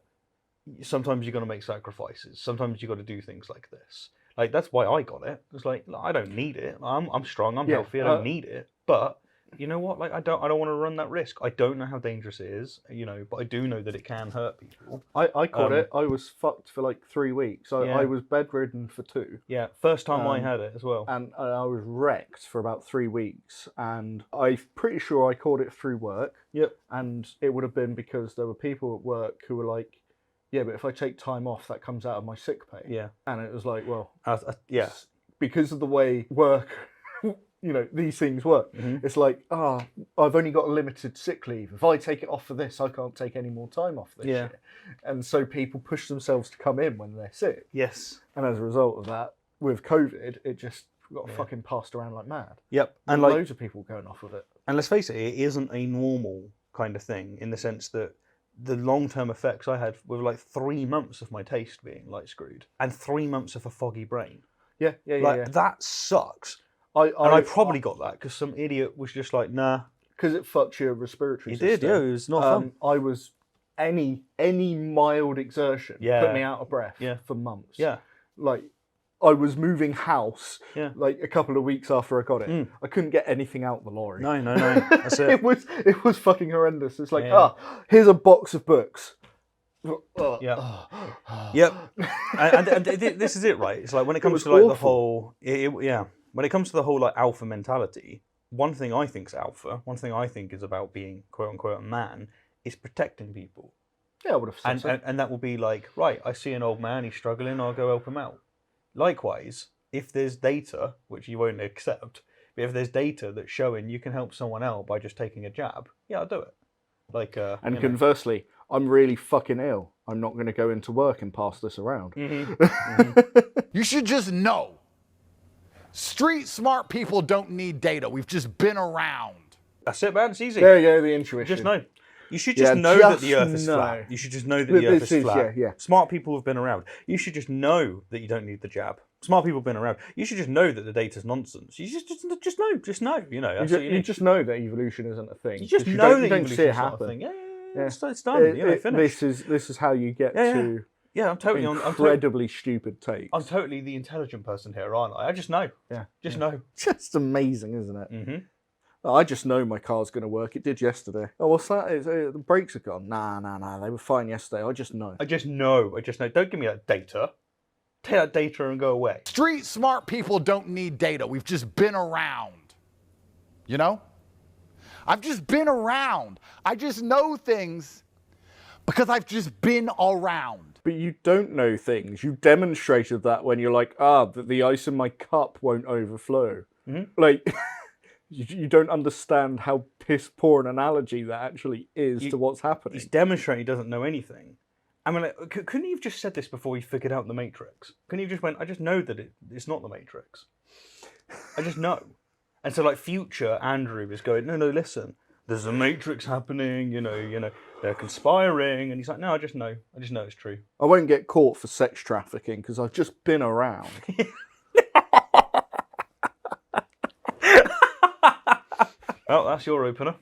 Sometimes you're going to make sacrifices. Sometimes you've got to do things like this. Like, that's why I got it. It's like, I don't need it. I'm strong. I'm healthy. I don't need it. But you know what? Like, I don't want to run that risk. I don't know how dangerous it is, but I do know that it can hurt people. I caught it. I was fucked for like 3 weeks. I was bedridden for 2. Yeah, first time I had it as well. And I was wrecked for about 3 weeks. And I'm pretty sure I caught it through work. Yep. And it would have been because there were people at work who were like, yeah, but if I take time off, that comes out of my sick pay. Yeah. And it was like, well, yeah. because of the way work, these things work. Mm-hmm. It's like, I've only got a limited sick leave. If I take it off for this, I can't take any more time off this year. And so people push themselves to come in when they're sick. Yes. And as a result of that, with COVID, it just got fucking passed around like mad. Yep. And loads of people going off of it. And let's face it, it isn't a normal kind of thing in the sense that the long-term effects I had were like 3 months of my taste being like screwed, and 3 months of a foggy brain. Yeah. Like that sucks. And I probably got that because some idiot was just like, nah. because it fucks your respiratory It system. did, yeah. It was not fun. I was any mild exertion put me out of breath for months. Yeah. Like I was moving house Yeah. a couple of weeks after I got it. I couldn't get anything out the lorry. No. That's it. it was fucking horrendous. It's like, here's a box of books. Yeah. Yep. And this is it, right? It's like when it comes to like the whole, when it comes to the whole like alpha mentality, one thing I think is about being quote unquote a man is protecting people. Yeah, I would have said so. And that will be like, right, I see an old man, he's struggling, I'll go help him out. Likewise, if there's data, which you won't accept, but if there's data that's showing you can help someone out by just taking a jab, yeah, I'll do it. Like, and conversely, I'm really fucking ill. I'm not going to go into work and pass this around. You should just know. Street smart people don't need data. We've just been around. That's it, man. It's easy. There you go, the intuition. Just know. You should just know that the Earth is know. flat. You should just know that the Earth is flat. Yeah. Smart people have been around. You should just know that you don't need the jab. Smart people have been around. You should just know that the data's nonsense. You just know. You know. You just know that evolution isn't a thing. You just know that you don't see it happen. Yeah. It's done. Finished. This is how you get to. Yeah, I'm totally incredibly stupid takes. I'm totally the intelligent person here, aren't I? I just know. Yeah. Know. Just amazing, isn't it? Mm-hmm. I just know my car's going to work. It did yesterday. Oh, what's that? The brakes are gone. Nah. They were fine yesterday. I just know. I just know. Don't give me that data. Take that data and go away. Street smart people don't need data. We've just been around. You know? I've just been around. I just know things because I've just been around. But you don't know things. You demonstrated that when you're like, the ice in my cup won't overflow. Mm-hmm. Like... You don't understand how piss poor an analogy that actually is to what's happening. He's demonstrating he doesn't know anything. I mean, couldn't you have just said this before you figured out the Matrix? Couldn't you have just went, I just know that it's not the Matrix. I just know. And so, like, future Andrew is going, no, listen, there's a Matrix happening, you know, they're conspiring. And he's like, no, I just know it's true. I won't get caught for sex trafficking because I've just been around. Well, that's your opener.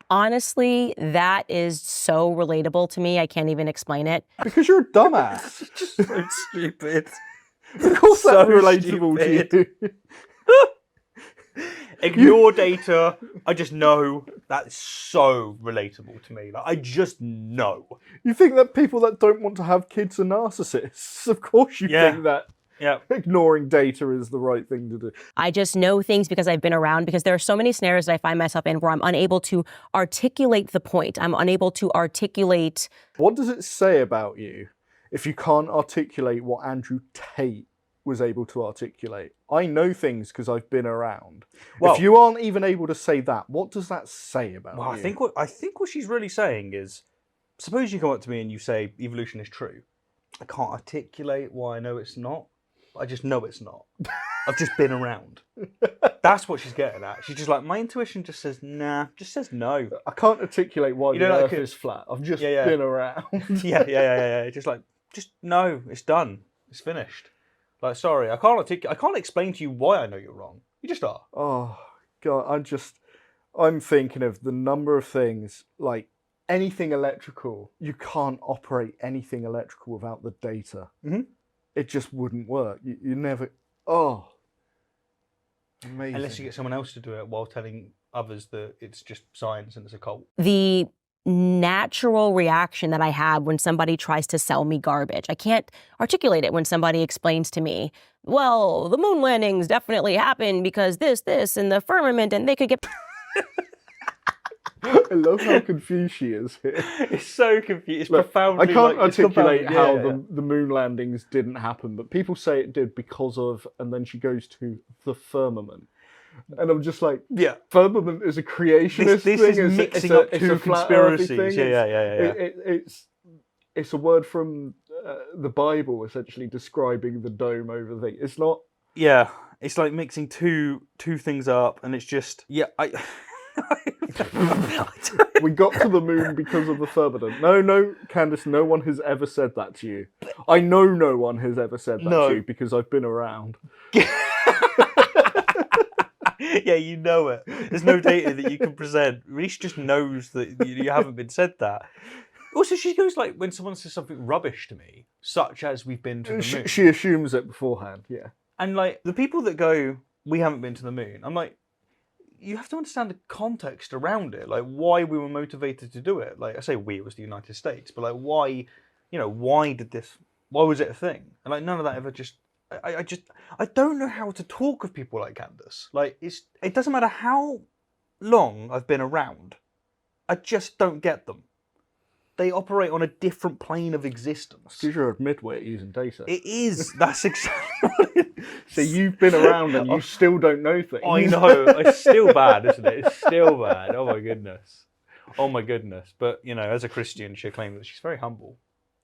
Honestly, that is so relatable to me. I can't even explain it. Because you're a dumbass. Just so stupid. Of course So that's relatable to you. Ignore data. I just know that's so relatable to me. Like, I just know. You think that people that don't want to have kids are narcissists? Of course you think that. Yeah. Ignoring data is the right thing to do. I just know things because I've been around, because there are so many scenarios that I find myself in where I'm unable to articulate the point. I'm unable to articulate. What does it say about you if you can't articulate what Andrew Tate was able to articulate? I know things because I've been around. Well, if you aren't even able to say that, what does that say about you? I think what she's really saying is, suppose you come up to me and you say evolution is true. I can't articulate why I know it's not. I just know it's not. I've just been around. That's what she's getting at. She's just like, my intuition just says nah, just says no. I can't articulate why the Earth is flat. I've just been around. Yeah. Just no, it's done. It's finished. Like, sorry, I can't explain to you why I know you're wrong. You just are. Oh God, I'm thinking of the number of things, like anything electrical. You can't operate anything electrical without the data. Mm-hmm. It just wouldn't work. You never. Oh, amazing. Unless you get someone else to do it while telling others that it's just science and it's a cult. The natural reaction that I have when somebody tries to sell me garbage. I can't articulate it when somebody explains to me, well, the moon landings definitely happened because this, and the firmament, and they could get... I love how confused she is here. It's so confused. It's profoundly. I can't articulate how the moon landings didn't happen, but people say it did because of, and then she goes to the firmament. And I'm just like, firmament is a creationist thing. This is mixing up two conspiracies. Yeah. It's a word from the Bible, essentially describing the dome over the thing. It's not. Yeah, it's like mixing two things up, and it's just We got to the moon because of the firmament. No, Candace, no one has ever said that to you. I know no one has ever said that No. to you because I've been around. Yeah, you know it. There's no data that you can present. Reese just knows that you haven't been said that. Also, she goes like, when someone says something rubbish to me, such as we've been to the moon. She assumes it beforehand, yeah. And like the people that go, we haven't been to the moon, I'm like, you have to understand the context around it, like why we were motivated to do it. Like I say we, it was the United States, but like why, why was it a thing? And like none of that ever just, I don't know how to talk of people like Candace. Like it doesn't matter how long I've been around, I just don't get them. They operate on a different plane of existence. Because you're a midway at using data. It is. That's exactly what it is. So you've been around and you still don't know things. I know. It's still bad, isn't it? It's still bad. Oh my goodness. Oh my goodness. But, as a Christian, she claims that she's very humble.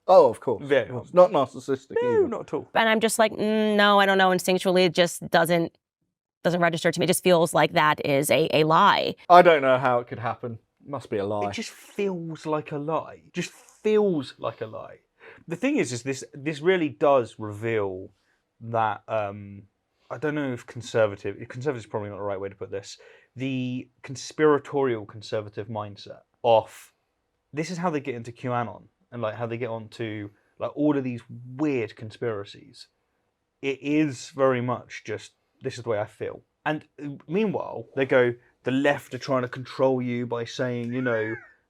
Oh, of course. Very It's not narcissistic No, either. not at all. And I'm just like, no, I don't know. Instinctually, it just doesn't register to me. It just feels like that is a lie. I don't know how it could happen. Must be a lie. It just feels like a lie. Just feels like a lie. The thing is this really does reveal that I don't know if conservative is probably not the right way to put this. The conspiratorial conservative mindset of this is how they get into QAnon and like how they get onto like all of these weird conspiracies. It is very much just this is the way I feel. And meanwhile, they go, the left are trying to control you by saying,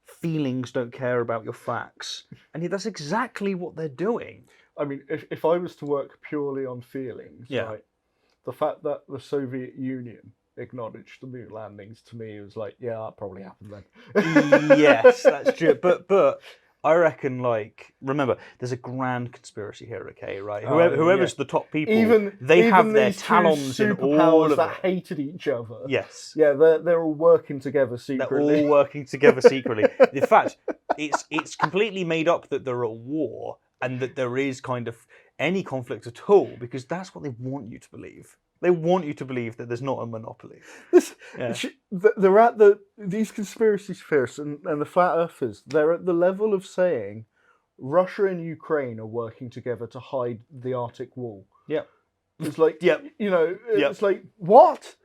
feelings don't care about your facts. And that's exactly what they're doing. I mean, if I was to work purely on feelings, Yeah. right, the fact that the Soviet Union acknowledged the moon landings to me was like, yeah, that probably happened then. Yes, that's true. But I reckon, remember, there's a grand conspiracy here, okay, right? Whoever's the top people, they have their these two talons in all superpowers of that it. hated each other. Yes. Yeah, they're all working together They're secretly. all working together secretly. In fact, it's completely made up that they're at war and that there is kind of any conflict at all because that's what they want you to believe. They want you to believe that there's not a monopoly. Yeah. They're at these conspiracy theorists and the flat earthers. They're at the level of saying Russia and Ukraine are working together to hide the Arctic wall. Yep. It's like, Yep. it's like, what?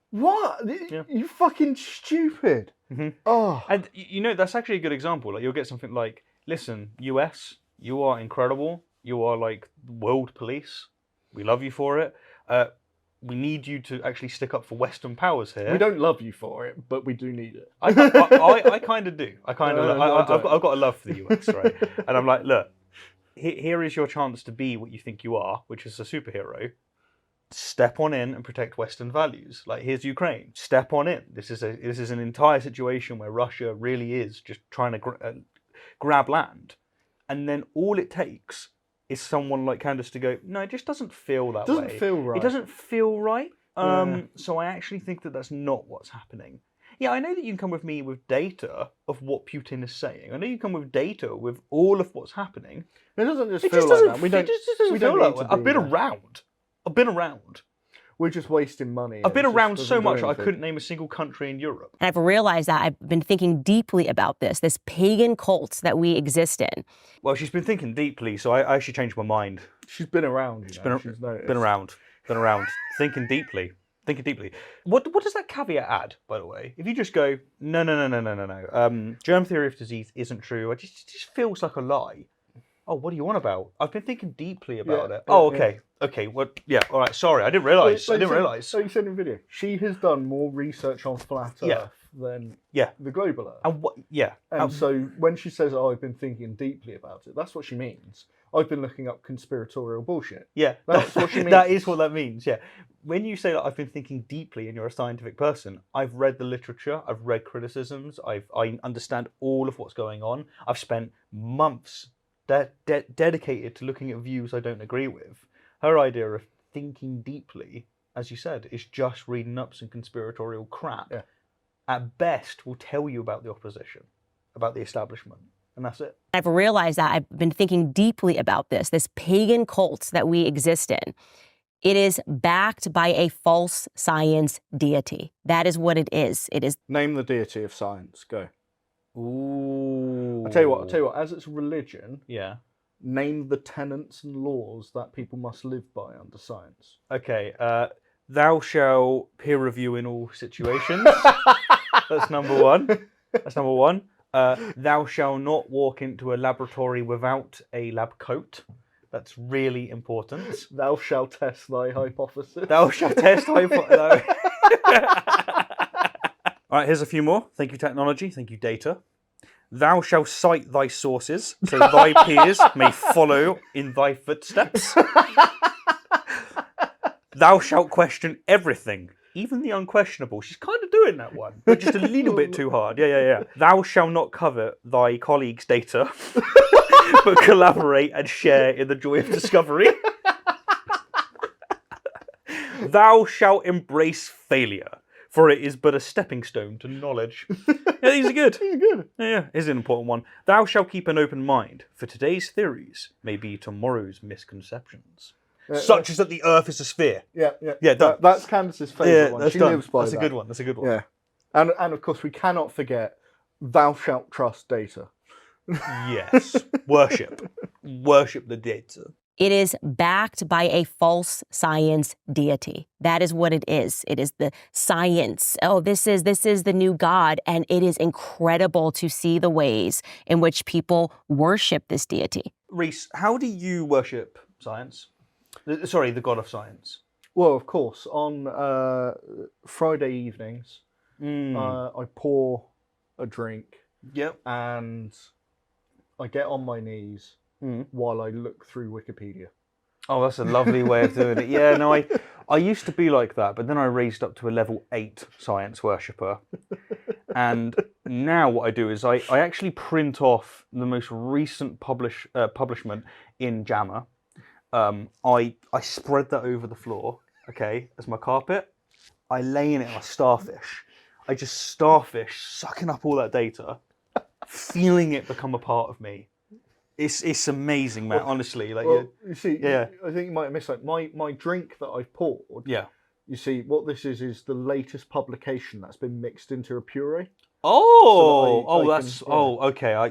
What? Yeah. You fucking stupid. Mhm. Oh. And that's actually a good example. Like you'll get something like, listen, US, you are incredible. You are like world police. We love you for it. We need you to actually stick up for Western powers here. We don't love you for it, but we do need it. I kind of do. I kind of. No, I don't. I've got a love for the US, right? And I'm like, look, here is your chance to be what you think you are, which is a superhero. Step on in and protect Western values. Like here's Ukraine. Step on in. This is an entire situation where Russia really is just trying to grab land, and then all it takes is someone like Candace to go, no, it just doesn't feel that way. Doesn't feel right. It doesn't feel right. Yeah. So I actually think that that's not what's happening. Yeah, I know that you can come with me with data of what Putin is saying. I know you come with data with all of what's happening. It doesn't just It feel just like doesn't. that. We don't. It just doesn't we feel don't that need way. to I've be been there. around. I've been around. We're just wasting money. I've been It just around so doesn't do much I anything. couldn't name a single country in Europe. And I've realized that I've been thinking deeply about this pagan cult that we exist in. Well, she's been thinking deeply, so I actually changed my mind. She's been around. She's Been noticed. around, thinking deeply. What does that caveat add, by the way? If you just go, no. Germ theory of disease isn't true. It just feels like a lie. Oh, what do you want about? I've been thinking deeply about it. Oh, okay. Okay, what? Yeah, all right. Sorry, I didn't realise. So you said in video, she has done more research on flat Earth Yeah. than Yeah. the global Earth. And what? Yeah. And so when she says, "Oh, I've been thinking deeply about it," that's what she means. I've been looking up conspiratorial bullshit. Yeah, That's what she That means. is what that means. Yeah, when you say that I've been thinking deeply and you're a scientific person, I've read the literature, I've read criticisms, I understand all of what's going on. I've spent months dedicated to looking at views I don't agree with. Her idea of thinking deeply, as you said, is just reading up some conspiratorial crap. Yeah. At best, will tell you about the opposition, about the establishment, and that's it. I've realized that I've been thinking deeply about this pagan cult that we exist in. It is backed by a false science deity. That is what it is. It is. Name the deity of science. Go. Ooh. I'll tell you what. As it's religion, Yeah. name the tenets and laws that people must live by under science. Okay. Thou shalt peer review in all situations. That's number one. Thou shalt not walk into a laboratory without a lab coat. That's really important. Thou shalt test thy hypothesis. Thou shalt test hypothesis. All right, here's a few more. Thank you, technology. Thank you, data. Thou shalt cite thy sources, so thy peers may follow in thy footsteps. Thou shalt question everything, even the unquestionable. She's kind of doing that one, but just a little bit too hard. Yeah. Thou shalt not covet thy colleagues' data, but collaborate and share in the joy of discovery. Thou shalt embrace failure, for it is but a stepping stone to knowledge. Yeah, these are good. He's good. Yeah, here's an important one. Thou shalt keep an open mind, for today's theories may be tomorrow's misconceptions. Such as that the Earth is a sphere. Yeah. Done. That's Candace's favourite one. That's She done. lives by That's that. a good one. That's a good one. Yeah. And of course, we cannot forget, thou shalt trust data. Yes. Worship the data. It is backed by a false science deity. That is what it is. It is the science. Oh, this is the new God. And it is incredible to see the ways in which people worship this deity. Reese, how do you worship science? Sorry, the god of science. Well, of course, on Friday evenings, I pour a drink Yep. and I get on my knees while I look through Wikipedia. Oh, that's a lovely way of doing it. Yeah, no, I used to be like that, but then I raised up to a level 8 science worshipper. And now what I do is I actually print off the most recent publishment in JAMA. I spread that over the floor, okay, as my carpet. I lay in it like a starfish. I just starfish, sucking up all that data, feeling it become a part of me. It's amazing, man. Honestly, like you see, yeah. I think you might have missed like my drink that I've poured. yeah. You see, what this is the latest publication that's been mixed into a puree. Okay.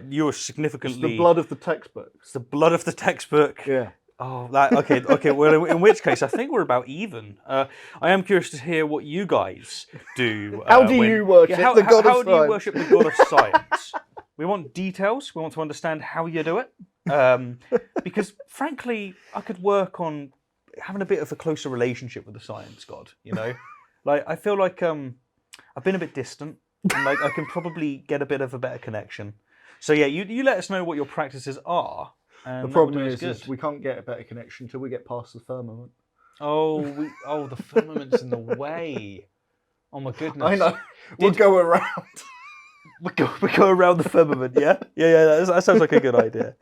You were It's significantly the blood of the textbook. It's the blood of the textbook. Yeah. Oh, that okay. Well, in which case, I think we're about even. I am curious to hear what you guys do. How do you worship the god of How do you science? worship the god of science? We want details. We want to understand how you do it. Because frankly, I could work on having a bit of a closer relationship with the science god. You know, like I feel like I've been a bit distant. And, like I can probably get a bit of a better connection. So yeah, you let us know what your practices are. The problem is we can't get a better connection until we get past the firmament. The firmament's in the way. Oh my goodness. I know. We'll go around. We go around the firmament, yeah? Yeah, that sounds like a good idea.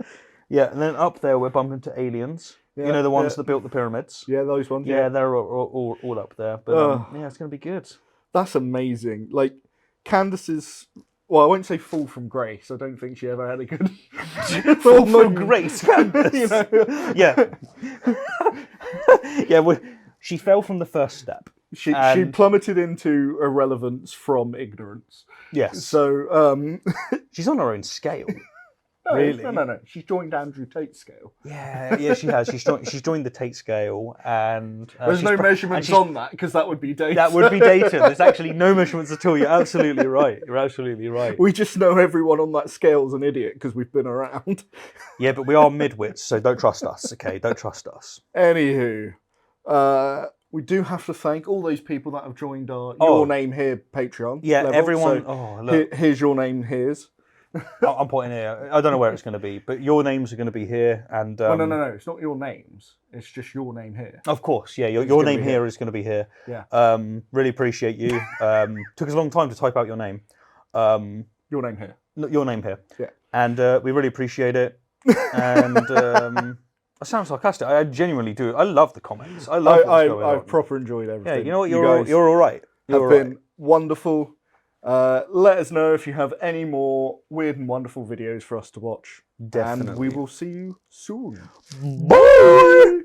Yeah, and then up there we're bumping into aliens. Yeah, you know, the ones that built the pyramids. Yeah, those ones. Yeah, they're all up there. But yeah, it's going to be good. That's amazing. Like, Candace's... Well, I won't say fall from grace. I don't think she ever had a good... Fall from grace, Candace. You know? Yeah. Yeah, well, she fell from the first step. She plummeted into irrelevance from ignorance. Yes. So, She's on her own scale. no, Really? No. She's joined Andrew Tate's scale. Yeah, she has. She's joined the Tate scale, and There's no measurements on that because that would be data. That would be data. There's actually no measurements at all. You're absolutely right. We just know everyone on that scale is an idiot because we've been around. Yeah, but we are midwits, so don't trust us. Okay, don't trust us. Anywho, we do have to thank all those people that have joined our Your Name Here Patreon. Yeah, level. everyone. So Look, here's your name. Here's. I'm pointing here. I don't know where it's going to be, but your names are going to be here, and No. It's not your names. It's just your name here. Of course, yeah. Your gonna name be here is going to be here. Yeah. Really appreciate you. Took us a long time to type out your name. Your name here. Your name here. Yeah. And we really appreciate it. And that sounds sarcastic. I genuinely do. I love the comments. I love what's going on. I've proper enjoyed everything. Yeah, you know what? guys You're all right. have been wonderful. Let us know if you have any more weird and wonderful videos for us to watch. Definitely. And we will see you soon. Bye.